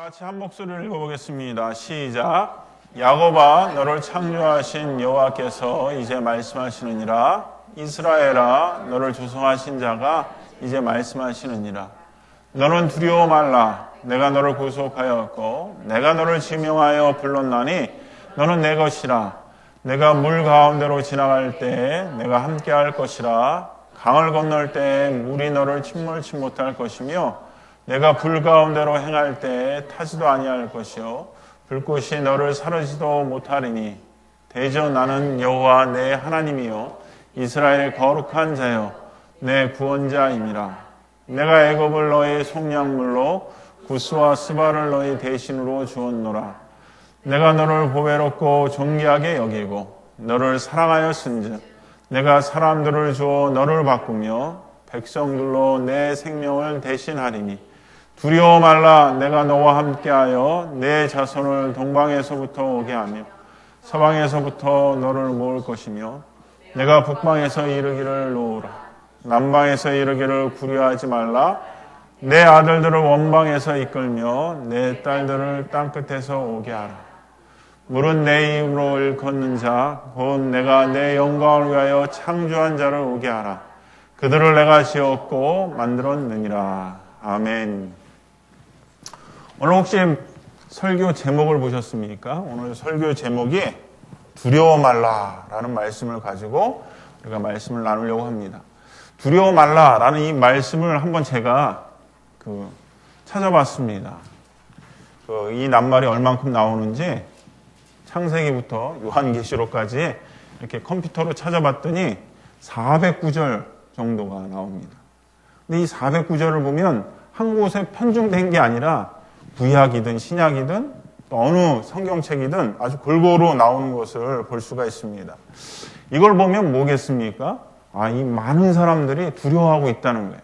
같이 한 목소리를 읽어보겠습니다. 시작. 야곱아, 너를 창조하신 여호와께서 이제 말씀하시느니라. 이스라엘아, 너를 조성하신 자가 이제 말씀하시느니라. 너는 두려워 말라. 내가 너를 구속하였고 내가 너를 지명하여 불렀나니 너는 내 것이라. 내가 물 가운데로 지나갈 때에 내가 함께할 것이라. 강을 건널 때에 물이 너를 침몰치 못할 것이며 내가 불 가운데로 행할 때에 타지도 아니할 것이요 불꽃이 너를 사르지도 못하리니 대저 나는 여호와 내 하나님이요 이스라엘의 거룩한 자요 내 구원자임이라. 내가 애굽을 너의 속량물로 구스와 스바를 너의 대신으로 주었노라. 내가 너를 보배롭고 존귀하게 여기고 너를 사랑하였은즉 내가 사람들을 주어 너를 바꾸며 백성들로 내 생명을 대신하리니 두려워 말라. 내가 너와 함께하여 내 자손을 동방에서부터 오게 하며 서방에서부터 너를 모을 것이며 내가 북방에서 이르기를 놓으라. 남방에서 이르기를 구려하지 말라. 내 아들들을 원방에서 이끌며 내 딸들을 땅끝에서 오게 하라. 물은 내 입으로 일컫는 자 곧 내가 내 영광을 위하여 창조한 자를 오게 하라. 그들을 내가 지었고 만들었느니라. 아멘. 오늘 혹시 설교 제목을 보셨습니까? 오늘 설교 제목이 두려워 말라라는 말씀을 가지고 우리가 말씀을 나누려고 합니다. 두려워 말라라는 이 말씀을 한번 제가 찾아봤습니다. 이 낱말이 얼만큼 나오는지 창세기부터 요한계시록까지 이렇게 컴퓨터로 찾아봤더니 400구절 정도가 나옵니다. 근데 이 400구절을 보면 한 곳에 편중된 게 아니라 구약이든 신약이든 또 어느 성경책이든 아주 골고루 나오는 것을 볼 수가 있습니다. 이걸 보면 뭐겠습니까? 이 많은 사람들이 두려워하고 있다는 거예요.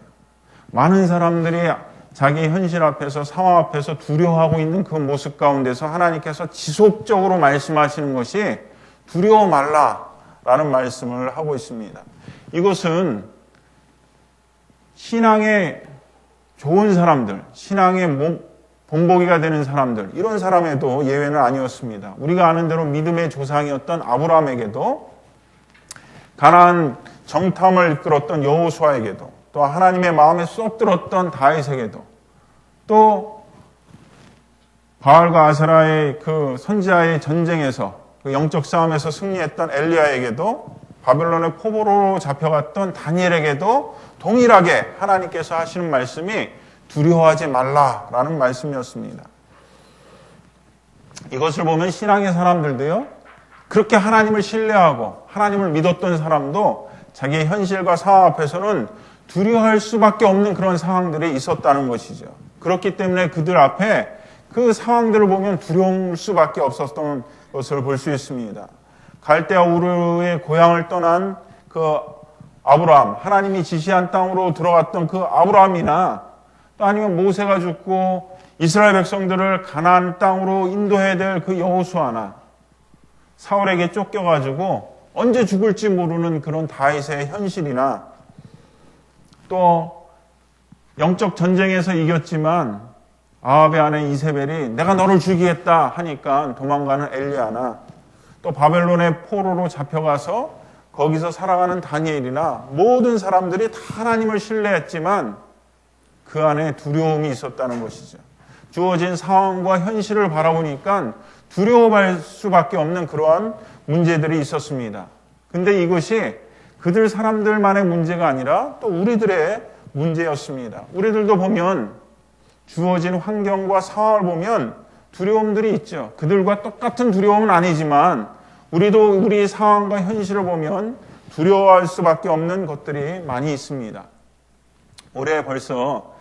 많은 사람들이 자기 현실 앞에서 상황 앞에서 두려워하고 있는 그 모습 가운데서 하나님께서 지속적으로 말씀하시는 것이 두려워 말라라는 말씀을 하고 있습니다. 이것은 신앙에 좋은 사람들, 신앙의 본보기가 되는 사람들, 이런 사람에도 예외는 아니었습니다. 우리가 아는 대로 믿음의 조상이었던 아브라함에게도 가나안 정탐을 이끌었던 여호수아에게도 또 하나님의 마음에 쏙 들었던 다윗에게도 또 바알과 아세라의 그 선지자의 전쟁에서 그 영적 싸움에서 승리했던 엘리야에게도 바벨론의 포로로 잡혀갔던 다니엘에게도 동일하게 하나님께서 하시는 말씀이 두려워하지 말라라는 말씀이었습니다. 이것을 보면 신앙의 사람들도요, 그렇게 하나님을 신뢰하고 하나님을 믿었던 사람도 자기의 현실과 상황 앞에서는 두려워할 수밖에 없는 그런 상황들이 있었다는 것이죠. 그렇기 때문에 그들 앞에 그 상황들을 보면 두려울 수밖에 없었던 것을 볼 수 있습니다. 갈대아 우르의 고향을 떠난 그 아브라함, 하나님이 지시한 땅으로 들어갔던 그 아브라함이나 또 아니면 모세가 죽고 이스라엘 백성들을 가나안 땅으로 인도해야 될 그 여호수아나 사울에게 쫓겨가지고 언제 죽을지 모르는 그런 다윗의 현실이나 또 영적 전쟁에서 이겼지만 아합의 아내 이세벨이 내가 너를 죽이겠다 하니까 도망가는 엘리야나 또 바벨론의 포로로 잡혀가서 거기서 살아가는 다니엘이나 모든 사람들이 다 하나님을 신뢰했지만 그 안에 두려움이 있었다는 것이죠. 주어진 상황과 현실을 바라보니까 두려워할 수밖에 없는 그러한 문제들이 있었습니다. 근데 이것이 그들 사람들만의 문제가 아니라 또 우리들의 문제였습니다. 우리들도 보면 주어진 환경과 상황을 보면 두려움들이 있죠. 그들과 똑같은 두려움은 아니지만 우리도 우리 상황과 현실을 보면 두려워할 수밖에 없는 것들이 많이 있습니다. 올해 벌써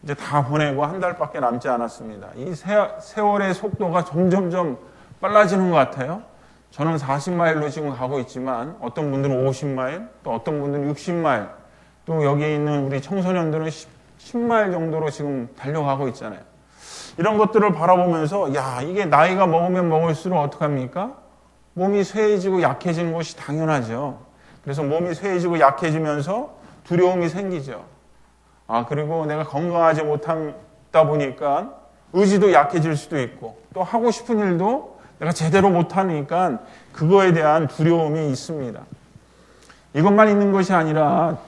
이제 다 보내고 한 달밖에 남지 않았습니다. 이 세월의 속도가 점점점 빨라지는 것 같아요. 저는 40마일로 지금 가고 있지만 어떤 분들은 50마일, 또 어떤 분들은 60마일, 또 여기 있는 우리 청소년들은 10마일 정도로 지금 달려가고 있잖아요. 이런 것들을 바라보면서 이게 나이가 먹으면 먹을수록 어떡합니까? 몸이 쇠해지고 약해지는 것이 당연하죠. 그래서 몸이 쇠해지고 약해지면서 두려움이 생기죠. 그리고 내가 건강하지 못하다 보니까 의지도 약해질 수도 있고 또 하고 싶은 일도 내가 제대로 못하니까 그거에 대한 두려움이 있습니다. 이것만 있는 것이 아니라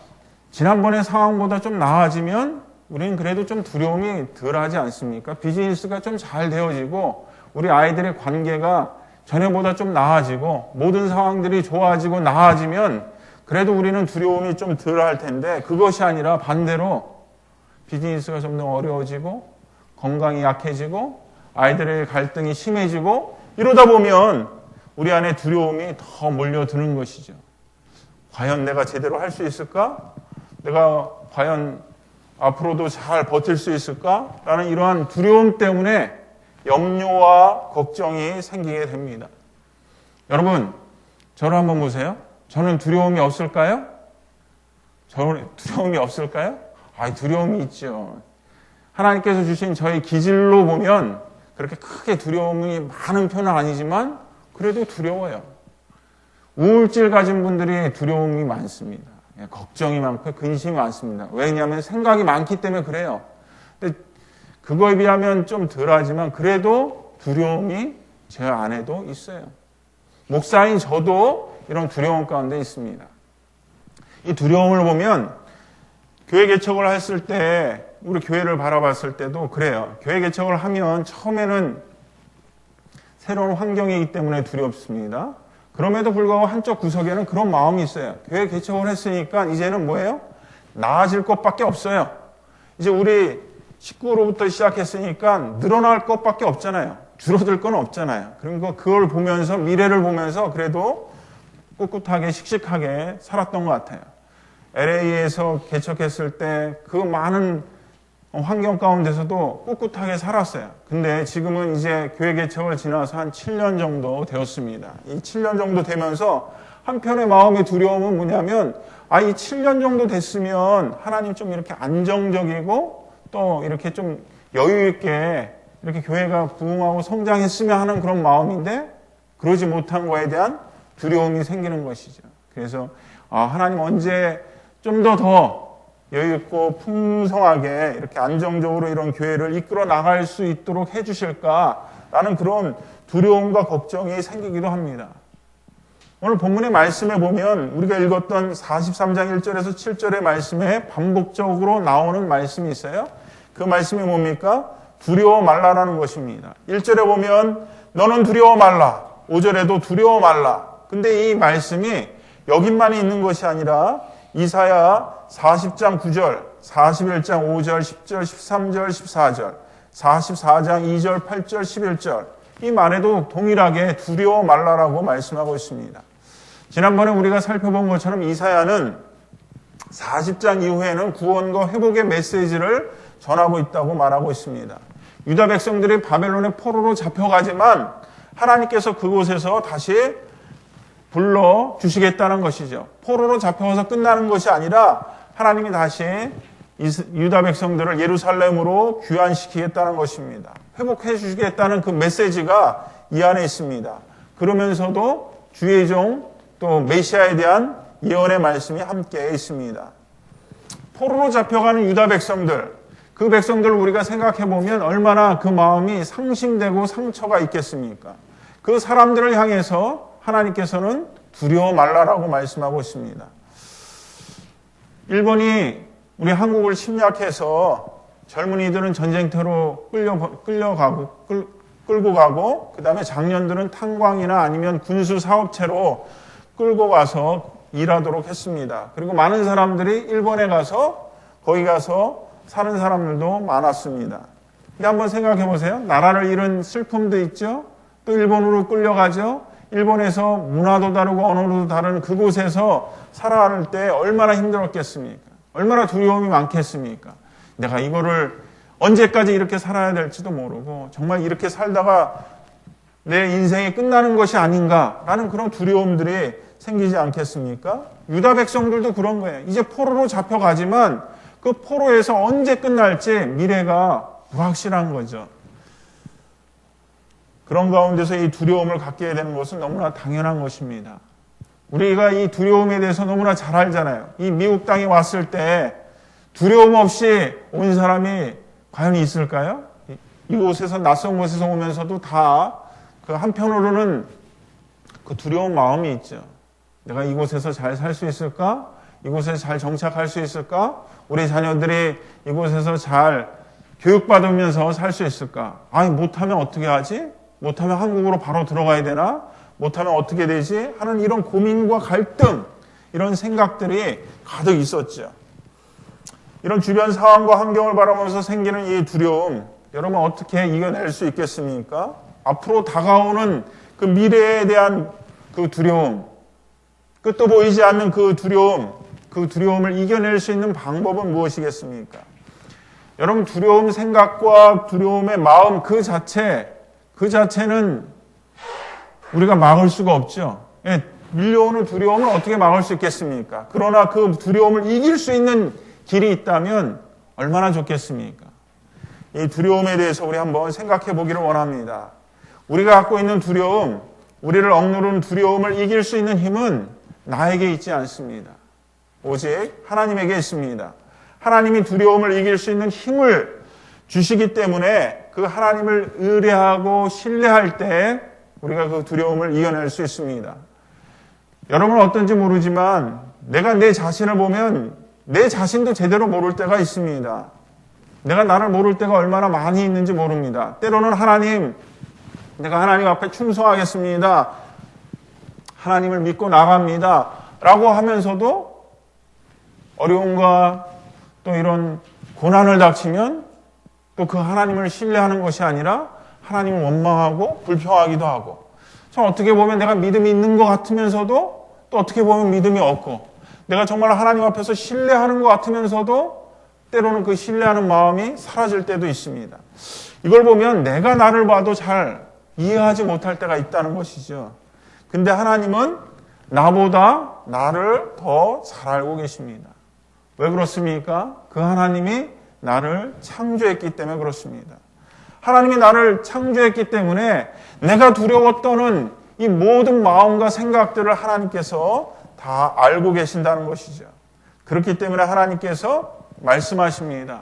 지난번의 상황보다 좀 나아지면 우리는 그래도 좀 두려움이 덜하지 않습니까? 비즈니스가 좀 잘 되어지고 우리 아이들의 관계가 전에보다 좀 나아지고 모든 상황들이 좋아지고 나아지면 그래도 우리는 두려움이 좀 덜할 텐데 그것이 아니라 반대로 비즈니스가 좀 더 어려워지고 건강이 약해지고 아이들의 갈등이 심해지고 이러다 보면 우리 안에 두려움이 더 몰려드는 것이죠. 과연 내가 제대로 할 수 있을까? 내가 과연 앞으로도 잘 버틸 수 있을까? 라는 이러한 두려움 때문에 염려와 걱정이 생기게 됩니다. 여러분, 저를 한번 보세요. 저는 두려움이 없을까요? 저는 두려움이 없을까요? 두려움이 있죠. 하나님께서 주신 저희 기질로 보면 그렇게 크게 두려움이 많은 편은 아니지만 그래도 두려워요. 우울증 가진 분들이 두려움이 많습니다. 걱정이 많고 근심이 많습니다. 왜냐하면 생각이 많기 때문에 그래요. 근데 그거에 비하면 좀 덜하지만 그래도 두려움이 제 안에도 있어요. 목사인 저도 이런 두려움 가운데 있습니다. 이 두려움을 보면 교회 개척을 했을 때 우리 교회를 바라봤을 때도 그래요. 교회 개척을 하면 처음에는 새로운 환경이기 때문에 두렵습니다. 그럼에도 불구하고 한쪽 구석에는 그런 마음이 있어요. 교회 개척을 했으니까 이제는 뭐예요? 나아질 것밖에 없어요. 이제 우리 식구로부터 시작했으니까 늘어날 것밖에 없잖아요. 줄어들 건 없잖아요. 그리고 그걸 보면서 미래를 보면서 그래도 꿋꿋하게 씩씩하게 살았던 것 같아요. LA에서 개척했을 때 그 많은 환경 가운데서도 꿋꿋하게 살았어요. 근데 지금은 이제 교회 개척을 지나서 한 7년 정도 되었습니다. 이 7년 정도 되면서 한편의 마음의 두려움은 뭐냐면 이 7년 정도 됐으면 하나님 좀 이렇게 안정적이고 또 이렇게 좀 여유 있게 이렇게 교회가 부흥하고 성장했으면 하는 그런 마음인데 그러지 못한 거에 대한 두려움이 생기는 것이죠. 그래서 하나님 언제 좀 더 여유 있고 풍성하게 이렇게 안정적으로 이런 교회를 이끌어 나갈 수 있도록 해주실까라는 그런 두려움과 걱정이 생기기도 합니다. 오늘 본문의 말씀에 보면 우리가 읽었던 43장 1절에서 7절의 말씀에 반복적으로 나오는 말씀이 있어요. 그 말씀이 뭡니까? 두려워 말라라는 것입니다. 1절에 보면 너는 두려워 말라. 5절에도 두려워 말라. 근데 이 말씀이 여기만 있는 것이 아니라 이사야 40장 9절, 41장 5절, 10절, 13절, 14절, 44장 2절, 8절, 11절 이 말에도 동일하게 두려워 말라라고 말씀하고 있습니다. 지난번에 우리가 살펴본 것처럼 이사야는 40장 이후에는 구원과 회복의 메시지를 전하고 있다고 말하고 있습니다. 유다 백성들이 바벨론의 포로로 잡혀가지만 하나님께서 그곳에서 다시 불러주시겠다는 것이죠. 포로로 잡혀서 끝나는 것이 아니라 하나님이 다시 유다 백성들을 예루살렘으로 귀환시키겠다는 것입니다. 회복해 주시겠다는 그 메시지가 이 안에 있습니다. 그러면서도 주의 종 또 메시아에 대한 예언의 말씀이 함께 있습니다. 포로로 잡혀가는 유다 백성들, 그 백성들을 우리가 생각해 보면 얼마나 그 마음이 상심되고 상처가 있겠습니까? 그 사람들을 향해서 하나님께서는 두려워 말라라고 말씀하고 있습니다. 일본이 우리 한국을 침략해서 젊은이들은 전쟁터로 끌고 가고 그 다음에 장년들은 탄광이나 아니면 군수 사업체로 끌고 가서 일하도록 했습니다. 그리고 많은 사람들이 일본에 가서 거기 가서 사는 사람들도 많았습니다. 근데 한번 생각해 보세요. 나라를 잃은 슬픔도 있죠. 또 일본으로 끌려가죠. 일본에서 문화도 다르고 언어도 다른 그곳에서 살아갈 때 얼마나 힘들었겠습니까? 얼마나 두려움이 많겠습니까? 내가 이거를 언제까지 이렇게 살아야 될지도 모르고 정말 이렇게 살다가 내 인생이 끝나는 것이 아닌가라는 그런 두려움들이 생기지 않겠습니까? 유다 백성들도 그런 거예요. 이제 포로로 잡혀가지만 그 포로에서 언제 끝날지 미래가 불확실한 거죠. 그런 가운데서 이 두려움을 갖게 되는 것은 너무나 당연한 것입니다. 우리가 이 두려움에 대해서 너무나 잘 알잖아요. 이 미국 땅에 왔을 때 두려움 없이 온 사람이 과연 있을까요? 이곳에서 낯선 곳에서 오면서도 다 그 한편으로는 그 두려운 마음이 있죠. 내가 이곳에서 잘 살 수 있을까? 이곳에 잘 정착할 수 있을까? 우리 자녀들이 이곳에서 잘 교육받으면서 살 수 있을까? 아니, 못하면 어떻게 하지? 못하면 한국으로 바로 들어가야 되나? 못하면 어떻게 되지? 하는 이런 고민과 갈등, 이런 생각들이 가득 있었죠. 이런 주변 상황과 환경을 바라보면서 생기는 이 두려움, 여러분 어떻게 이겨낼 수 있겠습니까? 앞으로 다가오는 그 미래에 대한 그 두려움, 끝도 보이지 않는 그 두려움을 이겨낼 수 있는 방법은 무엇이겠습니까? 여러분, 두려움 생각과 두려움의 마음 그 자체는 우리가 막을 수가 없죠. 예, 밀려오는 두려움을 어떻게 막을 수 있겠습니까? 그러나 그 두려움을 이길 수 있는 길이 있다면 얼마나 좋겠습니까? 이 두려움에 대해서 우리 한번 생각해 보기를 원합니다. 우리가 갖고 있는 두려움, 우리를 억누르는 두려움을 이길 수 있는 힘은 나에게 있지 않습니다. 오직 하나님에게 있습니다. 하나님이 두려움을 이길 수 있는 힘을 주시기 때문에 그 하나님을 의뢰하고 신뢰할 때 우리가 그 두려움을 이겨낼 수 있습니다. 여러분은 어떤지 모르지만 내가 내 자신을 보면 내 자신도 제대로 모를 때가 있습니다. 내가 나를 모를 때가 얼마나 많이 있는지 모릅니다. 때로는 내가 하나님 앞에 충성하겠습니다. 하나님을 믿고 나갑니다. 라고 하면서도 어려움과 또 이런 고난을 닥치면 또 그 하나님을 신뢰하는 것이 아니라 하나님을 원망하고 불평하기도 하고, 참 어떻게 보면 내가 믿음이 있는 것 같으면서도 또 어떻게 보면 믿음이 없고, 내가 정말 하나님 앞에서 신뢰하는 것 같으면서도 때로는 그 신뢰하는 마음이 사라질 때도 있습니다. 이걸 보면 내가 나를 봐도 잘 이해하지 못할 때가 있다는 것이죠. 근데 하나님은 나보다 나를 더 잘 알고 계십니다. 왜 그렇습니까? 그 하나님이 나를 창조했기 때문에 그렇습니다. 하나님이 나를 창조했기 때문에 내가 두려워 떠는 이 모든 마음과 생각들을 하나님께서 다 알고 계신다는 것이죠. 그렇기 때문에 하나님께서 말씀하십니다.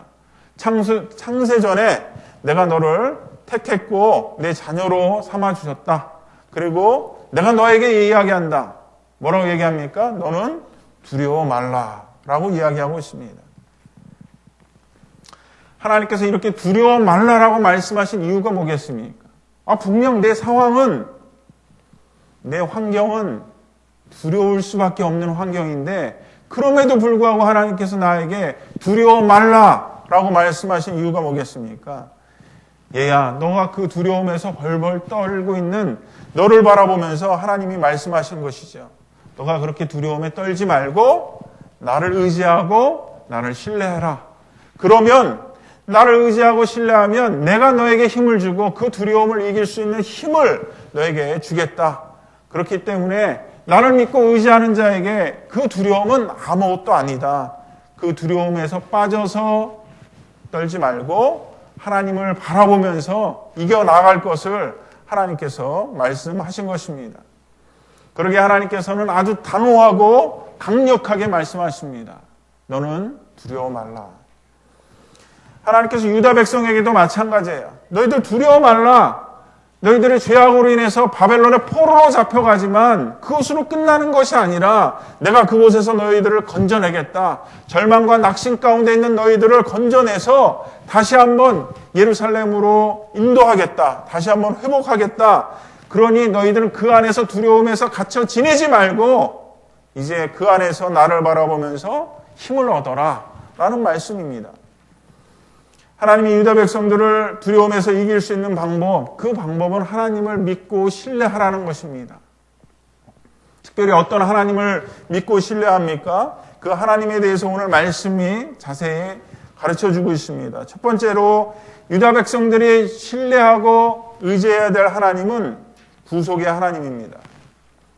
창세전에 내가 너를 택했고 내 자녀로 삼아주셨다. 그리고 내가 너에게 이야기한다. 뭐라고 얘기합니까? 너는 두려워 말라 라고 이야기하고 있습니다. 하나님께서 이렇게 두려워 말라라고 말씀하신 이유가 뭐겠습니까? 분명 내 상황은, 내 환경은 두려울 수밖에 없는 환경인데 그럼에도 불구하고 하나님께서 나에게 두려워 말라라고 말씀하신 이유가 뭐겠습니까? 얘야, 너가 그 두려움에서 벌벌 떨고 있는 너를 바라보면서 하나님이 말씀하신 것이죠. 너가 그렇게 두려움에 떨지 말고 나를 의지하고 나를 신뢰해라. 그러면 나를 의지하고 신뢰하면 내가 너에게 힘을 주고 그 두려움을 이길 수 있는 힘을 너에게 주겠다. 그렇기 때문에 나를 믿고 의지하는 자에게 그 두려움은 아무것도 아니다. 그 두려움에서 빠져서 떨지 말고 하나님을 바라보면서 이겨나갈 것을 하나님께서 말씀하신 것입니다. 그러게 하나님께서는 아주 단호하고 강력하게 말씀하십니다. 너는 두려워 말라. 하나님께서 유다 백성에게도 마찬가지예요. 너희들 두려워 말라. 너희들의 죄악으로 인해서 바벨론의 포로로 잡혀가지만 그것으로 끝나는 것이 아니라 내가 그곳에서 너희들을 건져내겠다. 절망과 낙심 가운데 있는 너희들을 건져내서 다시 한번 예루살렘으로 인도하겠다. 다시 한번 회복하겠다. 그러니 너희들은 그 안에서 두려움에서 갇혀 지내지 말고 이제 그 안에서 나를 바라보면서 힘을 얻어라 라는 말씀입니다. 하나님이 유다 백성들을 두려움에서 이길 수 있는 방법, 그 방법은 하나님을 믿고 신뢰하라는 것입니다. 특별히 어떤 하나님을 믿고 신뢰합니까? 그 하나님에 대해서 오늘 말씀이 자세히 가르쳐주고 있습니다. 첫 번째로 유다 백성들이 신뢰하고 의지해야 될 하나님은 구속의 하나님입니다.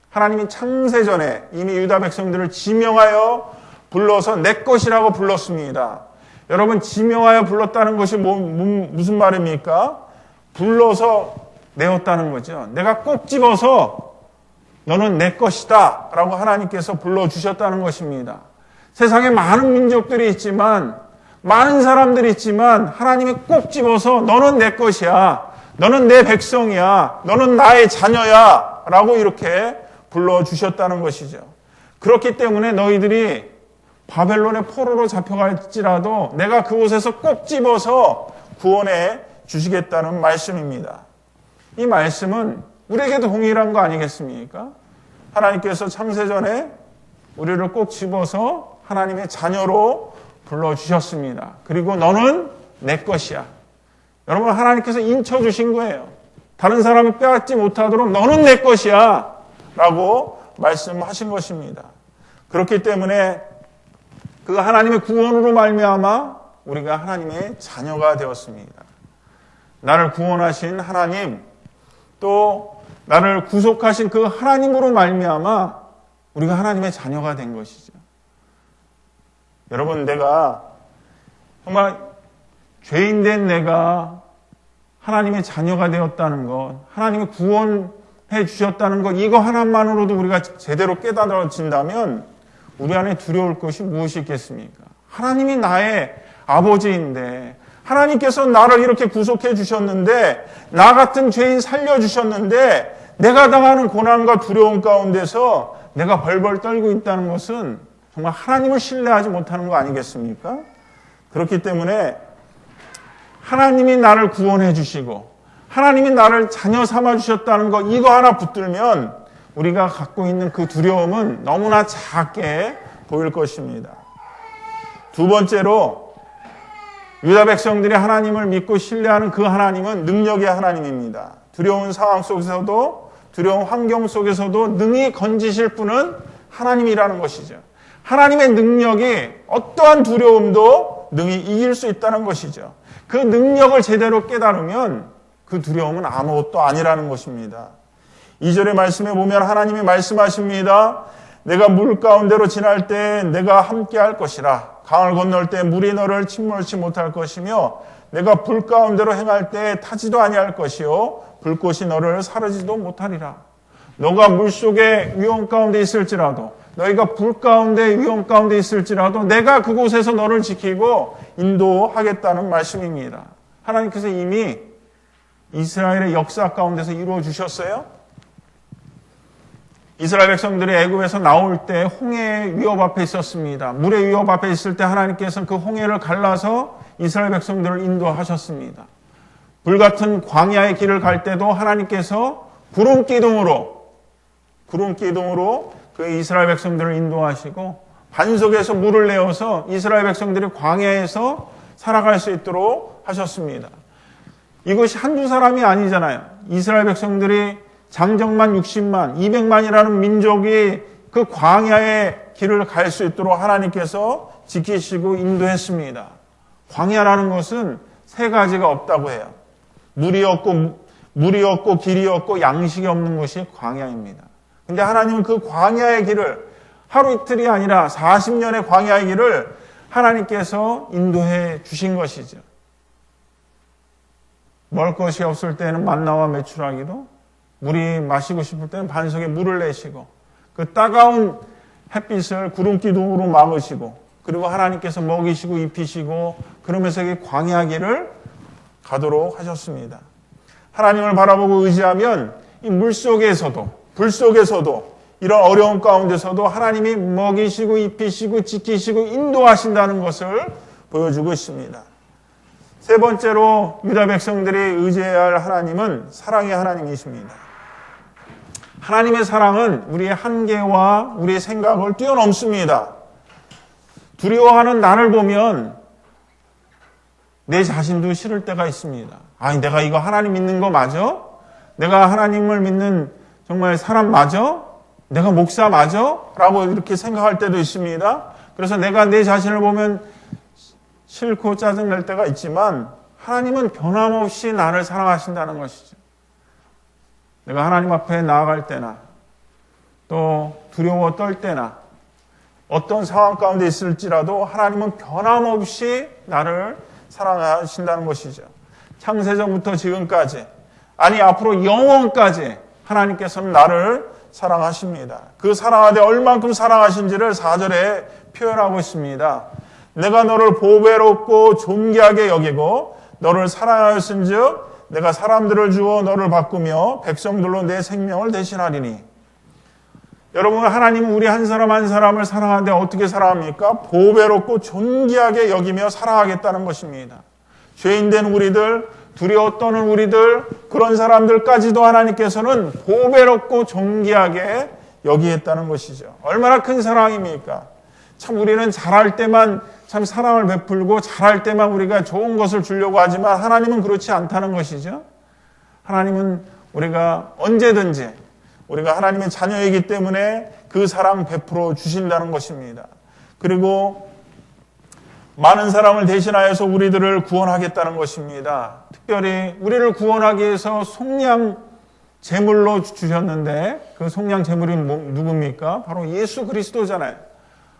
하나님이 창세전에 이미 유다 백성들을 지명하여 불러서 내 것이라고 불렀습니다. 여러분, 지명하여 불렀다는 것이 무슨 말입니까? 불러서 내었다는 거죠. 내가 꼭 집어서 너는 내 것이다 라고 하나님께서 불러주셨다는 것입니다. 세상에 많은 민족들이 있지만 많은 사람들이 있지만 하나님이 꼭 집어서 너는 내 것이야. 너는 내 백성이야. 너는 나의 자녀야. 라고 이렇게 불러주셨다는 것이죠. 그렇기 때문에 너희들이 바벨론의 포로로 잡혀갈지라도 내가 그곳에서 꼭 집어서 구원해 주시겠다는 말씀입니다. 이 말씀은 우리에게도 동일한 거 아니겠습니까? 하나님께서 창세전에 우리를 꼭 집어서 하나님의 자녀로 불러주셨습니다. 그리고 너는 내 것이야. 여러분, 하나님께서 인쳐주신 거예요. 다른 사람이 빼앗지 못하도록 너는 내 것이야 라고 말씀하신 것입니다. 그렇기 때문에 그 하나님의 구원으로 말미암아 우리가 하나님의 자녀가 되었습니다. 나를 구원하신 하나님, 또 나를 구속하신 그 하나님으로 말미암아 우리가 하나님의 자녀가 된 것이죠. 여러분, 내가 정말 죄인된 내가 하나님의 자녀가 되었다는 것, 하나님이 구원해 주셨다는 것, 이거 하나만으로도 우리가 제대로 깨달아진다면 우리 안에 두려울 것이 무엇이 있겠습니까? 하나님이 나의 아버지인데, 하나님께서 나를 이렇게 구속해 주셨는데, 나 같은 죄인 살려주셨는데, 내가 당하는 고난과 두려움 가운데서 내가 벌벌 떨고 있다는 것은 정말 하나님을 신뢰하지 못하는 거 아니겠습니까? 그렇기 때문에 하나님이 나를 구원해 주시고 하나님이 나를 자녀 삼아 주셨다는 거, 이거 하나 붙들면 우리가 갖고 있는 그 두려움은 너무나 작게 보일 것입니다. 두 번째로 유다 백성들이 하나님을 믿고 신뢰하는 그 하나님은 능력의 하나님입니다. 두려운 상황 속에서도, 두려운 환경 속에서도 능히 건지실 분은 하나님이라는 것이죠. 하나님의 능력이 어떠한 두려움도 능히 이길 수 있다는 것이죠. 그 능력을 제대로 깨달으면 그 두려움은 아무것도 아니라는 것입니다. 2절의 말씀에 보면 하나님이 말씀하십니다. 내가 물 가운데로 지날 때 내가 함께 할 것이라. 강을 건널 때 물이 너를 침몰치 못할 것이며 내가 불 가운데로 행할 때 타지도 아니할 것이요 불꽃이 너를 사르지도 못하리라. 너가 물속에 위험 가운데 있을지라도, 너희가 불 가운데 위험 가운데 있을지라도 내가 그곳에서 너를 지키고 인도하겠다는 말씀입니다. 하나님께서 이미 이스라엘의 역사 가운데서 이루어 주셨어요. 이스라엘 백성들이 애굽에서 나올 때 홍해의 위협 앞에 있었습니다. 물의 위협 앞에 있을 때 하나님께서는 그 홍해를 갈라서 이스라엘 백성들을 인도하셨습니다. 불같은 광야의 길을 갈 때도 하나님께서 구름 기둥으로 그 이스라엘 백성들을 인도하시고 반석에서 물을 내어서 이스라엘 백성들이 광야에서 살아갈 수 있도록 하셨습니다. 이것이 한두 사람이 아니잖아요. 이스라엘 백성들이 장정만 60만, 200만이라는 민족이 그 광야의 길을 갈 수 있도록 하나님께서 지키시고 인도했습니다. 광야라는 것은 세 가지가 없다고 해요. 물이 없고 길이 없고 양식이 없는 것이 광야입니다. 근데 하나님은 그 광야의 길을 하루 이틀이 아니라 40년의 광야의 길을 하나님께서 인도해 주신 것이죠. 먹을 것이 없을 때는 만나와 메추라기로, 물이 마시고 싶을 때는 반석에 물을 내시고, 그 따가운 햇빛을 구름기둥으로 막으시고, 그리고 하나님께서 먹이시고 입히시고, 그러면서 이 광야 길을 가도록 하셨습니다. 하나님을 바라보고 의지하면 이 물 속에서도, 불 속에서도, 이런 어려움 가운데서도 하나님이 먹이시고 입히시고 지키시고 인도하신다는 것을 보여주고 있습니다. 세 번째로 유다 백성들이 의지해야 할 하나님은 사랑의 하나님이십니다. 하나님의 사랑은 우리의 한계와 우리의 생각을 뛰어넘습니다. 두려워하는 나를 보면 내 자신도 싫을 때가 있습니다. 아니, 내가 이거 하나님 믿는 거 맞아? 내가 하나님을 믿는 정말 사람 맞아? 내가 목사 맞아? 라고 이렇게 생각할 때도 있습니다. 그래서 내가 내 자신을 보면 싫고 짜증날 때가 있지만 하나님은 변함없이 나를 사랑하신다는 것이죠. 내가 하나님 앞에 나아갈 때나 또 두려워 떨 때나 어떤 상황 가운데 있을지라도 하나님은 변함없이 나를 사랑하신다는 것이죠. 창세전부터 지금까지, 아니 앞으로 영원까지 하나님께서는 나를 사랑하십니다. 그 사랑하되 얼만큼 사랑하신지를 4절에 표현하고 있습니다. 내가 너를 보배롭고 존귀하게 여기고 너를 사랑하였은즉 내가 사람들을 주어 너를 바꾸며 백성들로 내 생명을 대신하리니. 여러분, 하나님은 우리 한 사람 한 사람을 사랑하는데 어떻게 사랑합니까? 보배롭고 존귀하게 여기며 사랑하겠다는 것입니다. 죄인된 우리들, 두려워 떠는 우리들, 그런 사람들까지도 하나님께서는 보배롭고 존귀하게 여기겠다는 것이죠. 얼마나 큰 사랑입니까? 참 우리는 잘할 때만 참 사랑을 베풀고 잘할 때만 우리가 좋은 것을 주려고 하지만 하나님은 그렇지 않다는 것이죠. 하나님은 우리가 언제든지 우리가 하나님의 자녀이기 때문에 그 사랑 베풀어 주신다는 것입니다. 그리고 많은 사람을 대신하여서 우리들을 구원하겠다는 것입니다. 특별히 우리를 구원하기 위해서 속량 제물로 주셨는데 그 속량 제물이 누굽니까? 바로 예수 그리스도잖아요.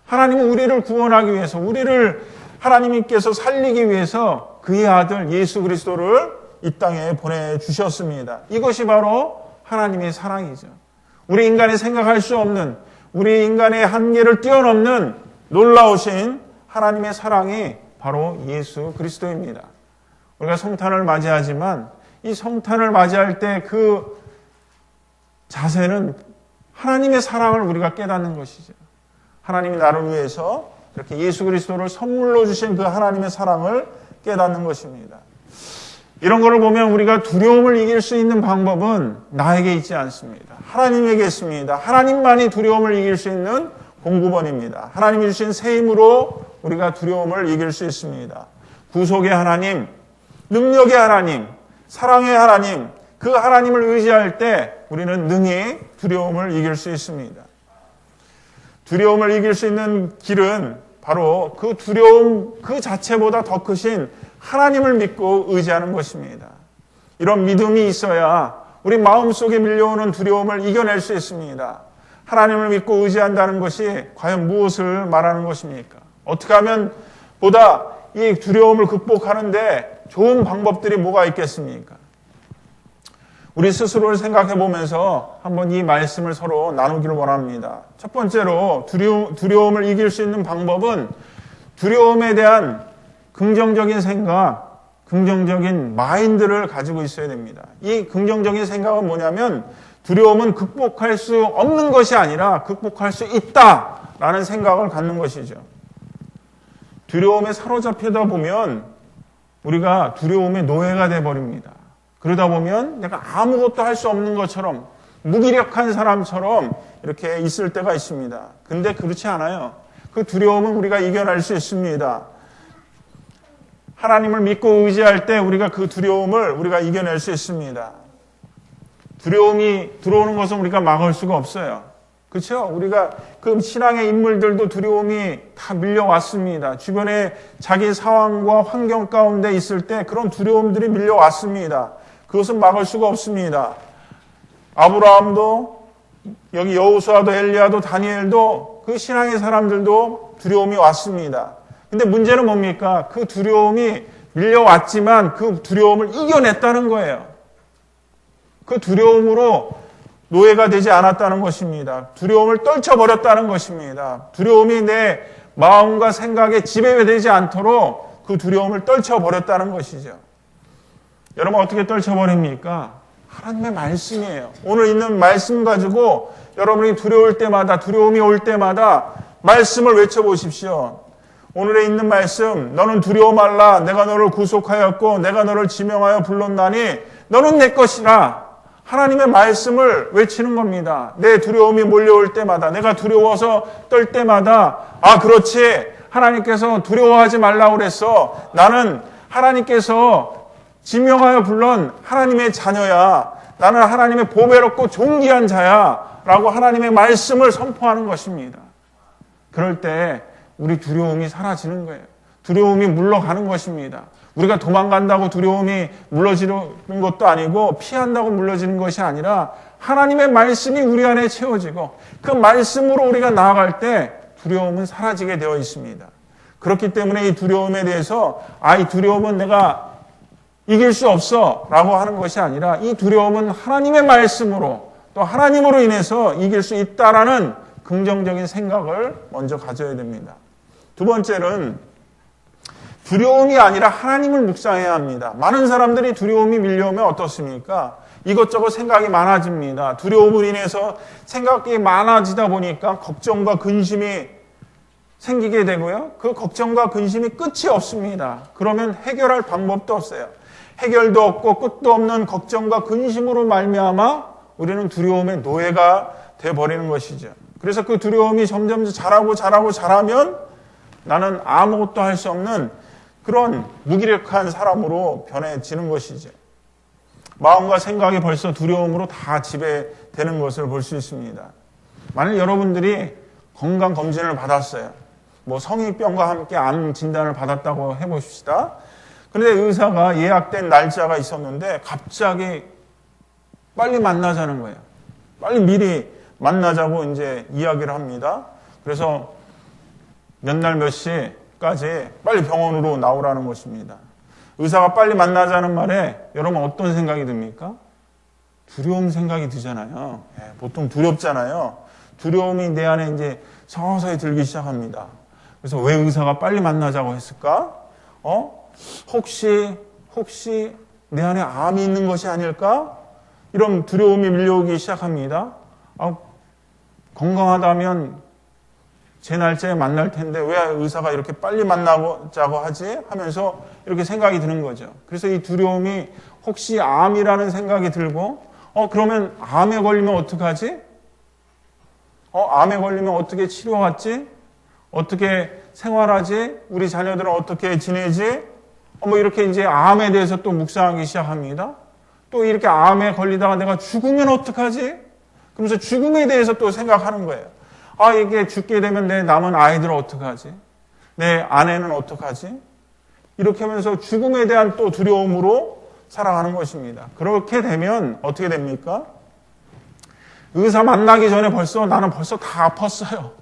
하나님은 우리를 구원하기 위해서, 우리를 하나님께서 살리기 위해서 그의 아들 예수 그리스도를 이 땅에 보내주셨습니다. 이것이 바로 하나님의 사랑이죠. 우리 인간이 생각할 수 없는, 우리 인간의 한계를 뛰어넘는 놀라우신 하나님의 사랑이 바로 예수 그리스도입니다. 우리가 성탄을 맞이하지만 이 성탄을 맞이할 때 그 자세는 하나님의 사랑을 우리가 깨닫는 것이죠. 하나님이 나를 위해서 이렇게 예수 그리스도를 선물로 주신 그 하나님의 사랑을 깨닫는 것입니다. 이런 것을 보면 우리가 두려움을 이길 수 있는 방법은 나에게 있지 않습니다. 하나님에게 있습니다. 하나님만이 두려움을 이길 수 있는 공구번입니다. 하나님이 주신 새 힘으로 우리가 두려움을 이길 수 있습니다. 구속의 하나님, 능력의 하나님, 사랑의 하나님, 그 하나님을 의지할 때 우리는 능히 두려움을 이길 수 있습니다. 두려움을 이길 수 있는 길은 바로 그 두려움 그 자체보다 더 크신 하나님을 믿고 의지하는 것입니다. 이런 믿음이 있어야 우리 마음속에 밀려오는 두려움을 이겨낼 수 있습니다. 하나님을 믿고 의지한다는 것이 과연 무엇을 말하는 것입니까? 어떻게 하면 보다 이 두려움을 극복하는데 좋은 방법들이 뭐가 있겠습니까? 우리 스스로를 생각해 보면서 한번 이 말씀을 서로 나누기를 원합니다. 첫 번째로 두려움을 이길 수 있는 방법은 두려움에 대한 긍정적인 생각, 긍정적인 마인드를 가지고 있어야 됩니다. 이 긍정적인 생각은 뭐냐면 두려움은 극복할 수 없는 것이 아니라 극복할 수 있다라는 생각을 갖는 것이죠. 두려움에 사로잡히다 보면 우리가 두려움의 노예가 되어버립니다. 그러다 보면 내가 아무것도 할 수 없는 것처럼 무기력한 사람처럼 이렇게 있을 때가 있습니다. 근데 그렇지 않아요. 그 두려움은 우리가 이겨낼 수 있습니다. 하나님을 믿고 의지할 때 우리가 그 두려움을 우리가 이겨낼 수 있습니다. 두려움이 들어오는 것은 우리가 막을 수가 없어요. 그렇죠? 우리가 그 신앙의 인물들도 두려움이 다 밀려왔습니다. 주변에 자기 상황과 환경 가운데 있을 때 그런 두려움들이 밀려왔습니다. 그것은 막을 수가 없습니다. 아브라함도 여기 여호수아도 엘리야도 다니엘도 그 신앙의 사람들도 두려움이 왔습니다. 근데 문제는 뭡니까? 그 두려움이 밀려왔지만 그 두려움을 이겨냈다는 거예요. 그 두려움으로 노예가 되지 않았다는 것입니다. 두려움을 떨쳐버렸다는 것입니다. 두려움이 내 마음과 생각에 지배되지 않도록 그 두려움을 떨쳐버렸다는 것이죠. 여러분 어떻게 떨쳐버립니까? 하나님의 말씀이에요. 오늘 있는 말씀 가지고 여러분이 두려울 때마다 두려움이 올 때마다 말씀을 외쳐보십시오. 오늘에 있는 말씀, 너는 두려워 말라. 내가 너를 구속하였고 내가 너를 지명하여 불렀나니 너는 내 것이라. 하나님의 말씀을 외치는 겁니다. 내 두려움이 몰려올 때마다, 내가 두려워서 떨 때마다, 아 그렇지, 하나님께서 두려워하지 말라고 그랬어. 나는 하나님께서 지명하여 불른 하나님의 자녀야. 나는 하나님의 보배롭고 존귀한 자야. 라고 하나님의 말씀을 선포하는 것입니다. 그럴 때 우리 두려움이 사라지는 거예요. 두려움이 물러가는 것입니다. 우리가 도망간다고 두려움이 물러지는 것도 아니고 피한다고 물러지는 것이 아니라 하나님의 말씀이 우리 안에 채워지고 그 말씀으로 우리가 나아갈 때 두려움은 사라지게 되어 있습니다. 그렇기 때문에 이 두려움에 대해서 이 두려움은 내가 이길 수 없어 라고 하는 것이 아니라 이 두려움은 하나님의 말씀으로 또 하나님으로 인해서 이길 수 있다라는 긍정적인 생각을 먼저 가져야 됩니다. 두 번째는 두려움이 아니라 하나님을 묵상해야 합니다. 많은 사람들이 두려움이 밀려오면 어떻습니까? 이것저것 생각이 많아집니다. 두려움으로 인해서 생각이 많아지다 보니까 걱정과 근심이 생기게 되고요. 그 걱정과 근심이 끝이 없습니다. 그러면 해결할 방법도 없어요. 해결도 없고 끝도 없는 걱정과 근심으로 말미암아 우리는 두려움의 노예가 돼버리는 것이죠. 그래서 그 두려움이 점점 자라면 나는 아무것도 할 수 없는 그런 무기력한 사람으로 변해지는 것이죠. 마음과 생각이 벌써 두려움으로 다 지배되는 것을 볼 수 있습니다. 만약 여러분들이 건강검진을 받았어요. 성인병과 함께 암 진단을 받았다고 해보십시다. 그런데 의사가 예약된 날짜가 있었는데 갑자기 빨리 만나자는 거예요. 빨리 미리 만나자고 이제 이야기를 합니다. 그래서 몇 날 몇 시까지 빨리 병원으로 나오라는 것입니다. 의사가 빨리 만나자는 말에 여러분 어떤 생각이 듭니까? 두려움 생각이 드잖아요. 보통 두렵잖아요. 두려움이 내 안에 이제 서서히 들기 시작합니다. 그래서 왜 의사가 빨리 만나자고 했을까? 혹시 내 안에 암이 있는 것이 아닐까? 이런 두려움이 밀려오기 시작합니다. 건강하다면 제 날짜에 만날 텐데 왜 의사가 이렇게 빨리 만나자고 하지? 하면서 이렇게 생각이 드는 거죠. 그래서 이 두려움이 혹시 암이라는 생각이 들고 그러면 암에 걸리면 어떡하지? 암에 걸리면 어떻게 치료하지? 어떻게 생활하지? 우리 자녀들은 어떻게 지내지? 이렇게 이제 암에 대해서 또 묵상하기 시작합니다. 또 이렇게 암에 걸리다가 내가 죽으면 어떡하지? 그러면서 죽음에 대해서 또 생각하는 거예요. 이게 죽게 되면 내 남은 아이들은 어떡하지? 내 아내는 어떡하지? 이렇게 하면서 죽음에 대한 또 두려움으로 살아가는 것입니다. 그렇게 되면 어떻게 됩니까? 의사 만나기 전에 나는 벌써 다 아팠어요.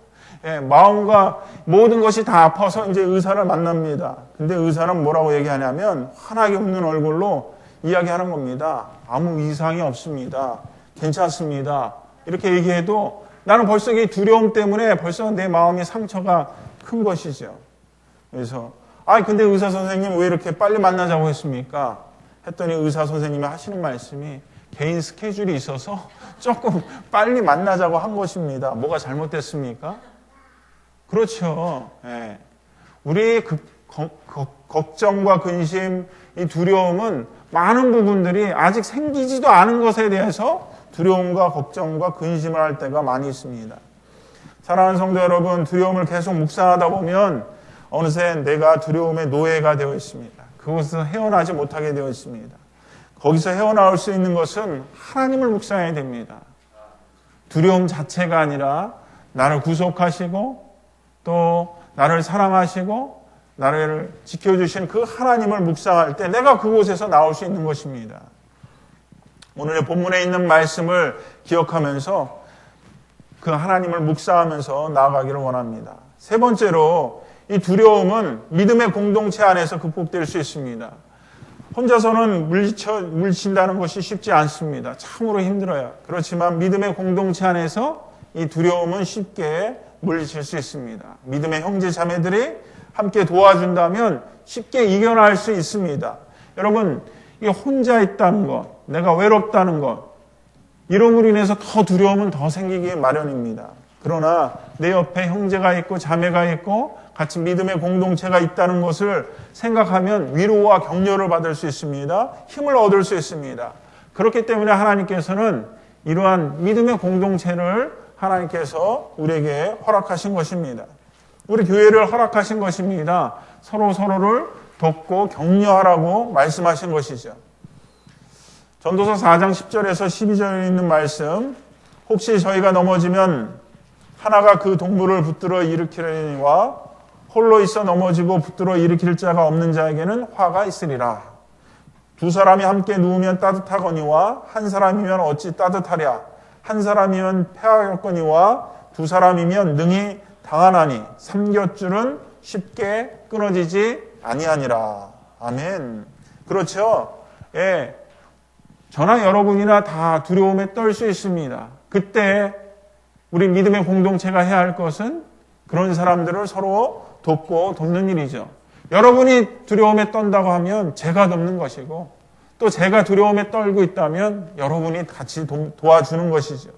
마음과 모든 것이 다 아파서 이제 의사를 만납니다. 근데 의사는 뭐라고 얘기하냐면 환하게 웃는 얼굴로 이야기하는 겁니다. 아무 이상이 없습니다. 괜찮습니다. 이렇게 얘기해도 나는 벌써 이 두려움 때문에 벌써 내 마음의 상처가 큰 것이죠. 그래서 근데 의사 선생님 왜 이렇게 빨리 만나자고 했습니까? 했더니 의사 선생님이 하시는 말씀이 개인 스케줄이 있어서 조금 빨리 만나자고 한 것입니다. 뭐가 잘못됐습니까? 그렇죠. 우리의 걱정과 근심, 이 두려움은 많은 부분들이 아직 생기지도 않은 것에 대해서 두려움과 걱정과 근심을 할 때가 많이 있습니다. 사랑하는 성도 여러분, 두려움을 계속 묵상하다 보면 어느새 내가 두려움의 노예가 되어 있습니다. 그곳에서 헤어나지 못하게 되어 있습니다. 거기서 헤어나올 수 있는 것은 하나님을 묵상해야 됩니다. 두려움 자체가 아니라 나를 구속하시고 또 나를 사랑하시고 나를 지켜주신 그 하나님을 묵상할 때 내가 그곳에서 나올 수 있는 것입니다. 오늘의 본문에 있는 말씀을 기억하면서 그 하나님을 묵상하면서 나아가기를 원합니다. 세 번째로 이 두려움은 믿음의 공동체 안에서 극복될 수 있습니다. 혼자서는 물리친다는 것이 쉽지 않습니다. 참으로 힘들어요. 그렇지만 믿음의 공동체 안에서 이 두려움은 쉽게 물리칠 수 있습니다. 믿음의 형제 자매들이 함께 도와준다면 쉽게 이겨낼 수 있습니다. 여러분, 이 혼자 있다는 것, 내가 외롭다는 것, 이름으로 인해서 더 두려움은 더 생기기 마련입니다. 그러나 내 옆에 형제가 있고 자매가 있고 같이 믿음의 공동체가 있다는 것을 생각하면 위로와 격려를 받을 수 있습니다. 힘을 얻을 수 있습니다. 그렇기 때문에 하나님께서는 이러한 믿음의 공동체를 하나님께서 우리에게 허락하신 것입니다. 우리 교회를 허락하신 것입니다. 서로를 돕고 격려하라고 말씀하신 것이죠. 전도서 4장 10절에서 12절에 있는 말씀, 혹시 저희가 넘어지면 하나가 그 동물을 붙들어 일으키려니와 홀로 있어 넘어지고 붙들어 일으킬 자가 없는 자에게는 화가 있으리라. 두 사람이 함께 누우면 따뜻하거니와 한 사람이면 어찌 따뜻하랴. 한 사람이면 패하겠거니와 두 사람이면 능히 당하나니 삼겹줄은 쉽게 끊어지지 아니하니라. 아멘. 그렇죠. 저나 여러분이나 다 두려움에 떨 수 있습니다. 그때 우리 믿음의 공동체가 해야 할 것은 그런 사람들을 서로 돕고 돕는 일이죠. 여러분이 두려움에 떤다고 하면 제가 돕는 것이고, 또 제가 두려움에 떨고 있다면 여러분이 같이 도와주는 것이죠.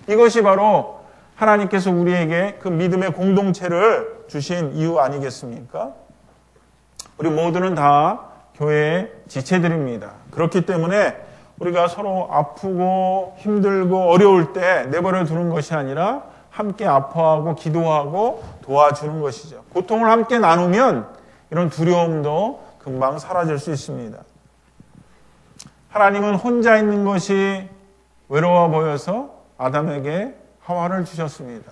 이것이 바로 하나님께서 우리에게 그 믿음의 공동체를 주신 이유 아니겠습니까? 우리 모두는 다 교회의 지체들입니다. 그렇기 때문에 우리가 서로 아프고 힘들고 어려울 때 내버려 두는 것이 아니라 함께 아파하고 기도하고 도와주는 것이죠. 고통을 함께 나누면 이런 두려움도 금방 사라질 수 있습니다. 하나님은 혼자 있는 것이 외로워 보여서 아담에게 하와를 주셨습니다.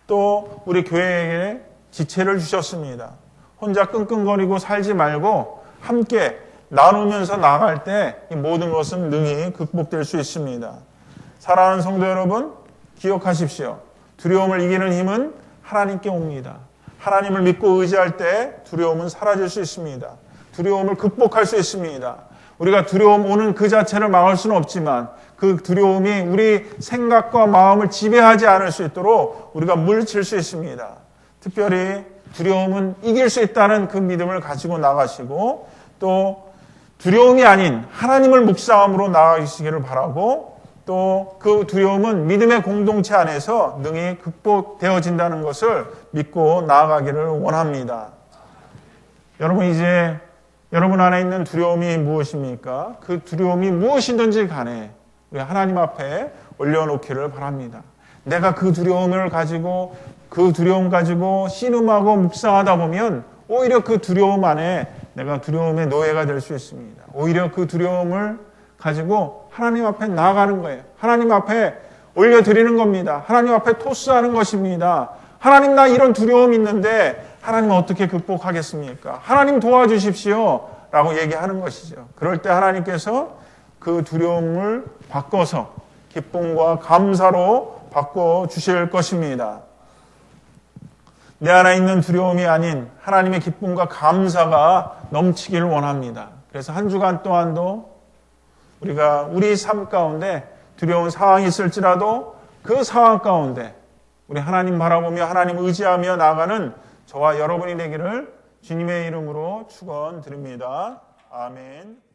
또 우리 교회에게 지체를 주셨습니다. 혼자 끙끙거리고 살지 말고 함께 나누면서 나아갈 때 이 모든 것은 능히 극복될 수 있습니다. 사랑하는 성도 여러분, 기억하십시오. 두려움을 이기는 힘은 하나님께 옵니다. 하나님을 믿고 의지할 때 두려움은 사라질 수 있습니다. 두려움을 극복할 수 있습니다. 우리가 두려움 오는 그 자체를 막을 수는 없지만 그 두려움이 우리 생각과 마음을 지배하지 않을 수 있도록 우리가 물리칠 수 있습니다. 특별히 두려움은 이길 수 있다는 그 믿음을 가지고 나가시고 또 두려움이 아닌 하나님을 묵상함으로 나아가시기를 바라고 또 그 두려움은 믿음의 공동체 안에서 능히 극복되어진다는 것을 믿고 나아가기를 원합니다. 여러분 이제 여러분 안에 있는 두려움이 무엇입니까? 그 두려움이 무엇이든지 간에 우리 하나님 앞에 올려놓기를 바랍니다. 내가 그 두려움을 가지고 그 두려움 가지고 씨름하고 묵상하다 보면 오히려 그 두려움 안에 내가 두려움의 노예가 될 수 있습니다. 오히려 그 두려움을 가지고 하나님 앞에 나아가는 거예요. 하나님 앞에 올려드리는 겁니다. 하나님 앞에 토스하는 것입니다. 하나님 나 이런 두려움이 있는데 하나님 어떻게 극복하겠습니까? 하나님 도와주십시오 라고 얘기하는 것이죠. 그럴 때 하나님께서 그 두려움을 바꿔서 기쁨과 감사로 바꿔주실 것입니다. 내 안에 있는 두려움이 아닌 하나님의 기쁨과 감사가 넘치기를 원합니다. 그래서 한 주간 동안도 우리가 우리 삶 가운데 두려운 상황이 있을지라도 그 상황 가운데 우리 하나님 바라보며 하나님 의지하며 나아가는 저와 여러분이 되기를 주님의 이름으로 축원드립니다. 아멘.